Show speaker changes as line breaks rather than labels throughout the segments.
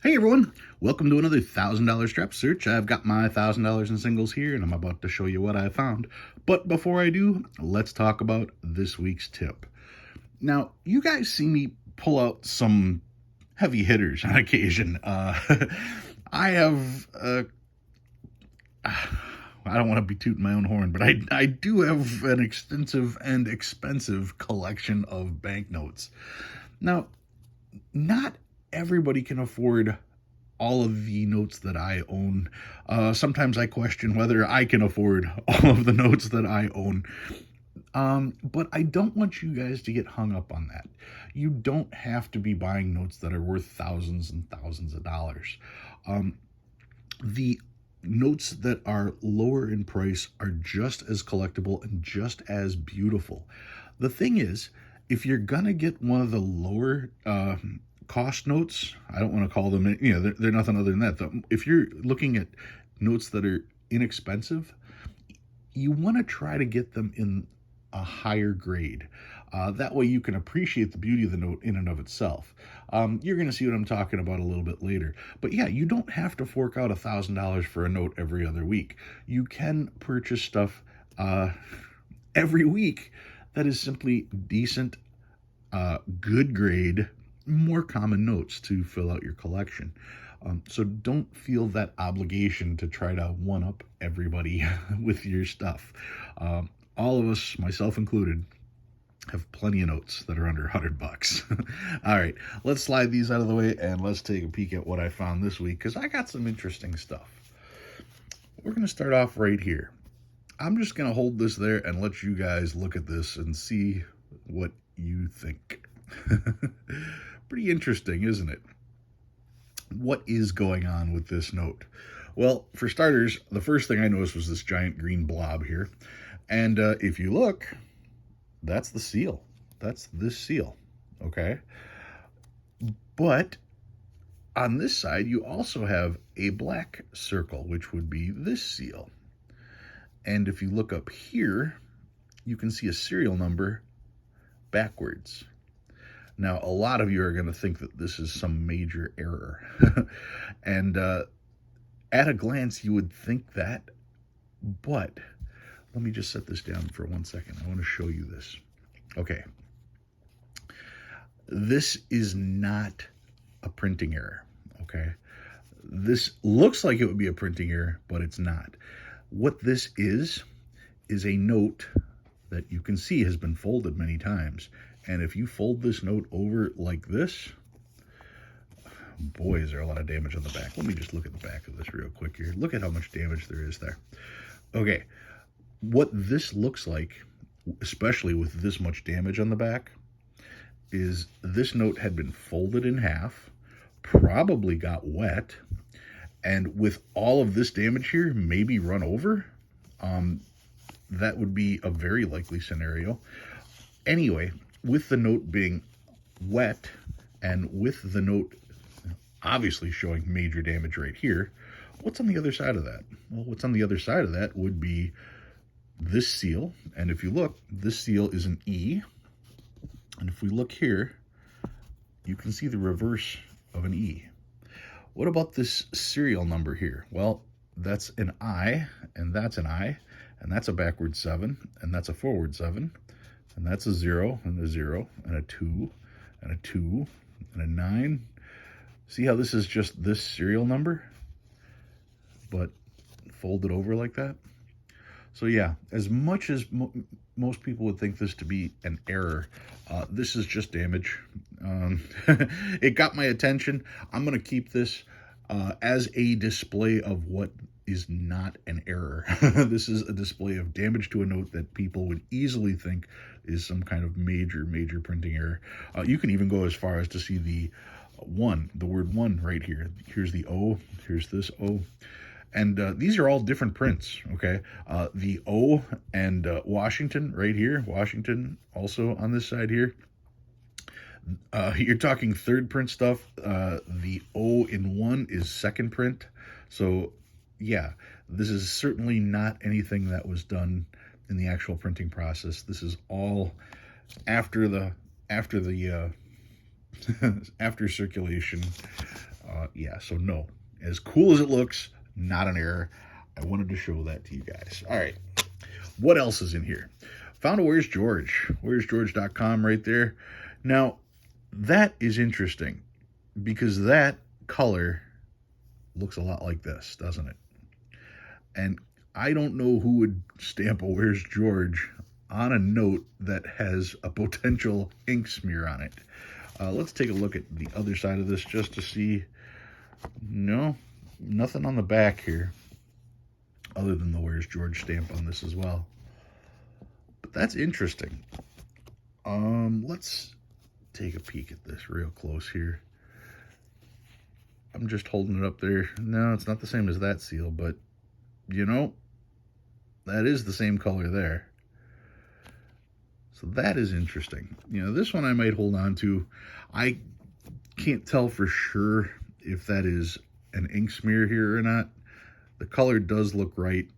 Hey everyone, welcome to another $1,000 strap search. I've got my $1,000 in singles here and I'm about to show you what I found. But before I do, let's talk about this week's tip. Now, you guys see me pull out some heavy hitters on occasion. I have, I don't want to be tooting my own horn, but I do have an extensive and expensive collection of banknotes. Now, not everybody can afford all of the notes that I own. Sometimes I question whether I can afford all of the notes that I own. But I don't want you guys to get hung up on that. You don't have to be buying notes that are worth thousands and thousands of dollars. The notes that are lower in price are just as collectible and just as beautiful. The thing is, if you're gonna get one of the lower cost notes, I don't want to call them, they're nothing other than that. If you're looking at notes that are inexpensive, you want to try to get them in a higher grade. That way you can appreciate the beauty of the note in and of itself. You're going to see what I'm talking about a little bit later. But yeah, you don't have to fork out $1,000 for a note every other week. You can purchase stuff every week that is simply decent, good grade, more common notes to fill out your collection. So don't feel that obligation to try to one-up everybody with your stuff. All of us, myself included, have plenty of notes that are under $100. All right, let's slide these out of the way and let's take a peek at what I found this week, because I got some interesting stuff. We're going to start off right here. I'm just going to hold this there and let you guys look at this and see what you think. Pretty interesting, isn't it? What is going on with this note? Well, for starters, the first thing I noticed was this giant green blob here. And if you look, that's the seal. That's this seal, okay? But on this side, you also have a black circle, which would be this seal. And if you look up here, you can see a serial number backwards. Now, a lot of you are going to think that this is some major error. And at a glance, you would think that. But let me just set this down for 1 second. I want to show you this. Okay. This is not a printing error, okay? This looks like it would be a printing error, but it's not. What this is a note that you can see has been folded many times. And if you fold this note over like this, boy, is there a lot of damage on the back. Let me just look at the back of this real quick here. Look at how much damage there is there. Okay, what this looks like, especially with this much damage on the back, is this note had been folded in half, probably got wet, and with all of this damage here, maybe run over. That would be a very likely scenario. Anyway, with the note being wet and with the note obviously showing major damage right here, what's on the other side of that? Well, what's on the other side of that would be this seal. And if you look, this seal is an E. And if we look here, you can see the reverse of an E. What about this serial number here? Well, that's an I, and that's an I, and that's a backward 7, and that's a forward 7, and that's a 0, and a 0, and a 2, and a 2, and a 9. See how this is just this serial number, but folded over like that? So yeah, as much as most people would think this to be an error, this is just damage. It got my attention. I'm going to keep this as a display of what is not an error. This is a display of damage to a note that people would easily think is some kind of major printing error. You can even go as far as to see the word one right here. Here's the O, here's this O. And these are all different prints, okay? The O and Washington right here, Washington also on this side here. You're talking third print stuff. The O in 1 is second print. So yeah, this is certainly not anything that was done in the actual printing process. This is all after circulation. Yeah, so no. As cool as it looks, not an error. I wanted to show that to you guys. All right. What else is in here? Found a Where's George. Where'sGeorge.com right there. Now, that is interesting because that color looks a lot like this, doesn't it? And I don't know who would stamp a Where's George on a note that has a potential ink smear on it. Let's take a look at the other side of this just to see. No, nothing on the back here other than the Where's George stamp on this as well. But that's interesting. Let's take a peek at this real close here. I'm just holding it up there. No, it's not the same as that seal, but you know, that is the same color there. So that is interesting. You know, this one I might hold on to. I can't tell for sure if that is an ink smear here or not. The color does look right.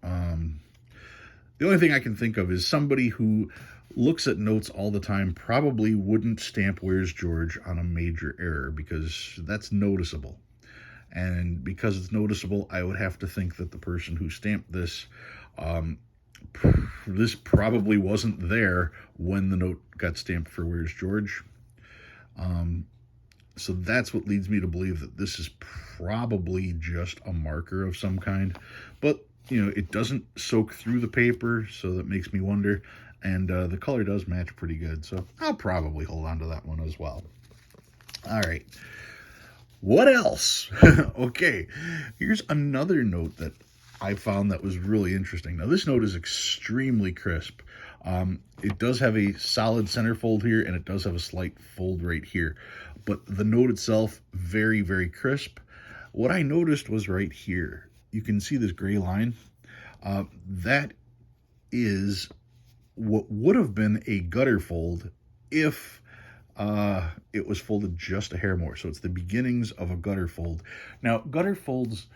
The only thing I can think of is somebody who looks at notes all the time probably wouldn't stamp Where's George on a major error because that's noticeable. And because it's noticeable, I would have to think that the person who stamped this, this probably wasn't there when the note got stamped for Where's George. So that's what leads me to believe that this is probably just a marker of some kind. But, you know, it doesn't soak through the paper, so that makes me wonder. And the color does match pretty good, so I'll probably hold on to that one as well. All right. What else? Okay, here's another note that I found that was really interesting. Now, this note is extremely crisp. It does have a solid center fold here, and it does have a slight fold right here. But the note itself, very, very crisp. What I noticed was right here. You can see this gray line. That is what would have been a gutter fold if it was folded just a hair more. So it's the beginnings of a gutter fold. Now, gutter folds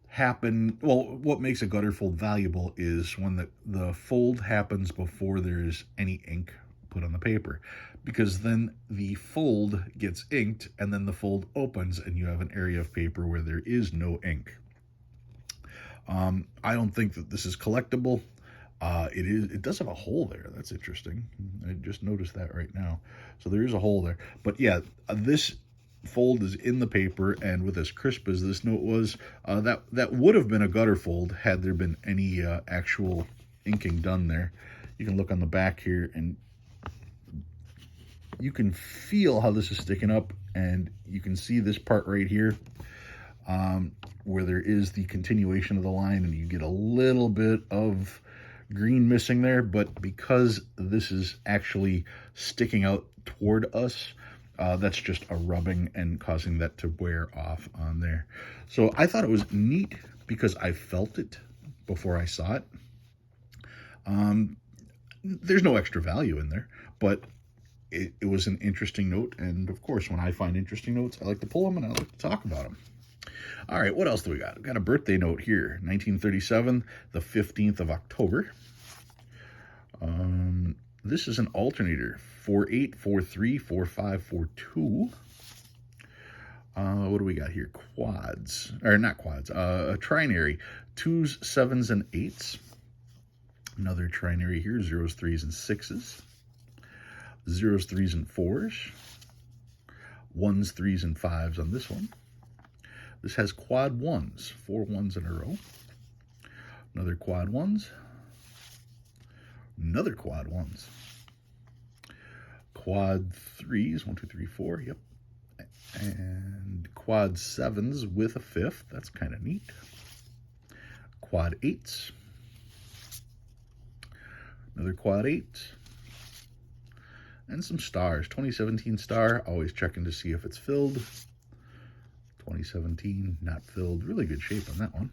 happen, well, what makes a gutter fold valuable is when the fold happens before there's any ink put on the paper, because then the fold gets inked and then the fold opens and you have an area of paper where there is no ink. I don't think that this is collectible. It does have a hole there. That's interesting. I just noticed that right now. So there is a hole there. But yeah, this fold is in the paper, and with as crisp as this note was, that would have been a gutter fold had there been any actual inking done there. You can look on the back here, and you can feel how this is sticking up, and you can see this part right here, where there is the continuation of the line, and you get a little bit of green missing there, but because this is actually sticking out toward us, that's just a rubbing and causing that to wear off on there. So I thought it was neat because I felt it before I saw it. There's no extra value in there, but it was an interesting note. And of course, when I find interesting notes, I like to pull them and I like to talk about them. All right, what else do we got? We've got a birthday note here, 1937, the 15th of October. This is an alternator, 48434542. What do we got here? Quads, or not quads, a trinary, 2s, 7s, and 8s. Another trinary here, 0s, 3s, and 6s. 0s, 3s, and 4s. 1s, 3s, and 5s on this one. This has quad 1s, 4 1s in a row. Another quad 1s. Another quad 1s. Quad 3s, 1, 2, 3, 4, yep. And quad 7s with a 5th, that's kind of neat. Quad 8s. Another quad 8. And some stars, 2017 star, always checking to see if it's filled. 2017, not filled. Really good shape on that one.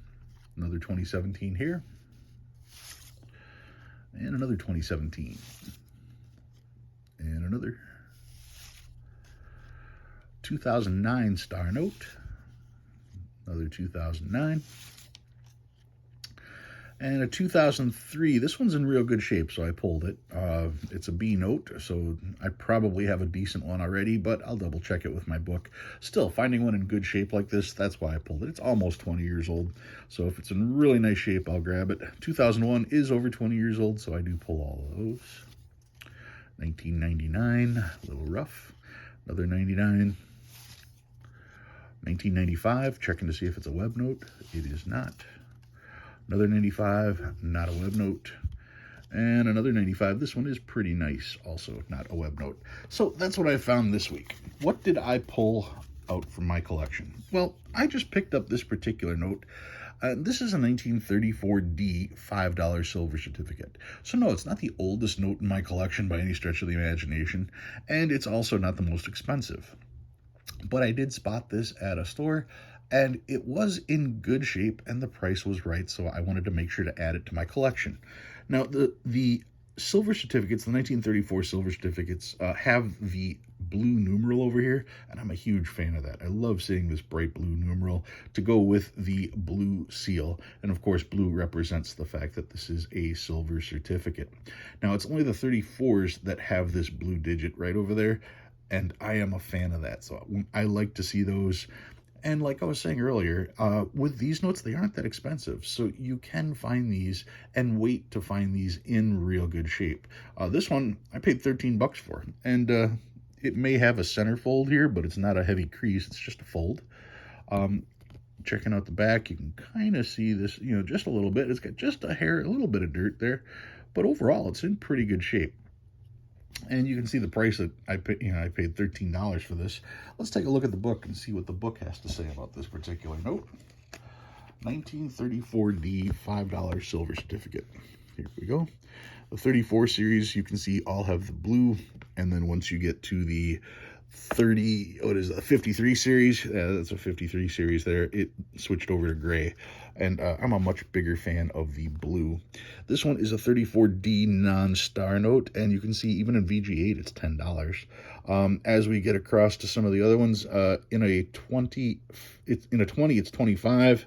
Another 2017 here. And another 2017. And another 2009 star note. Another 2009. And a 2003, this one's in real good shape, so I pulled it. It's a B note, so I probably have a decent one already, but I'll double check it with my book. Still, finding one in good shape like this, that's why I pulled it. It's almost 20 years old, so if it's in really nice shape, I'll grab it. 2001 is over 20 years old, so I do pull all of those. 1999, a little rough. Another 99. 1995, checking to see if it's a web note. It is not. Another 95, not a web note. And another 95. This one is pretty nice, also not a web note. So that's what I found this week. What did I pull out from my collection? Well, I just picked up this particular note. This is a 1934D $5 silver certificate. So no, it's not the oldest note in my collection by any stretch of the imagination, and it's also not the most expensive. But I did spot this at a store, and it was in good shape, and the price was right, so I wanted to make sure to add it to my collection. Now, the silver certificates, the 1934 silver certificates, have the blue numeral over here, and I'm a huge fan of that. I love seeing this bright blue numeral to go with the blue seal, and of course, blue represents the fact that this is a silver certificate. Now, it's only the 34s that have this blue digit right over there, and I am a fan of that, so I like to see those. And like I was saying earlier, with these notes, they aren't that expensive, so you can find these and wait to find these in real good shape. This one, I paid 13 bucks for, and it may have a center fold here, but it's not a heavy crease, it's just a fold. Checking out the back, you can kind of see this, just a little bit. It's got just a little bit of dirt there, but overall, it's in pretty good shape. And you can see the price that I paid. I paid $13 for this. Let's take a look at the book and see what the book has to say about this particular note. 1934D $5 silver certificate. Here we go. The 34 series, you can see all have the blue, and then once you get to the 53 series, that's a 53 series there, it switched over to gray, and I'm a much bigger fan of the blue. This one is a 34D non-star note, and you can see even in VG8 it's $10. As we get across to some of the other ones, in a 20 it's 25.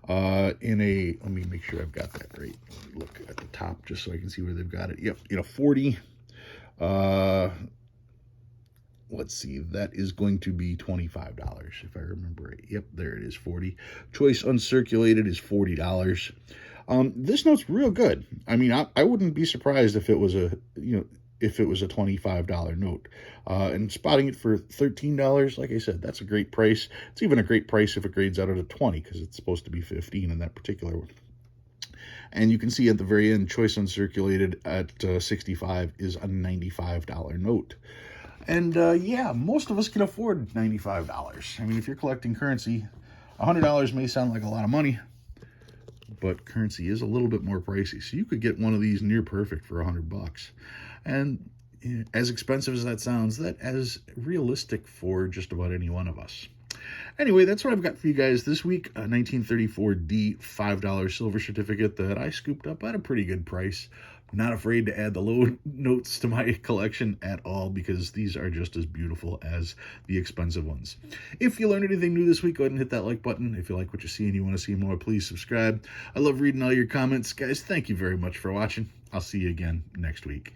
Let me make sure I've got that right. Look at the top just so I can see where they've got it. Yep, 40. Let's see, that is going to be $25 if I remember right. Yep, there it is, 40. Choice uncirculated is $40. This note's real good. I mean, I wouldn't be surprised if it was a $25 note. And spotting it for $13, like I said, that's a great price. It's even a great price if it grades out at a 20, because it's supposed to be 15 in that particular one. And you can see at the very end, choice uncirculated at 65 is a $95 note. And yeah, most of us can afford $95. I mean, if you're collecting currency, $100 may sound like a lot of money, but currency is a little bit more pricey. So you could get one of these near perfect for $100. And as expensive as that sounds, that is realistic for just about any one of us. Anyway, that's what I've got for you guys this week. A 1934D $5 silver certificate that I scooped up at a pretty good price. Not afraid to add the low notes to my collection at all, because these are just as beautiful as the expensive ones. If you learned anything new this week, go ahead and hit that like button. If you like what you see and you want to see more, please subscribe. I love reading all your comments. Guys, thank you very much for watching. I'll see you again next week.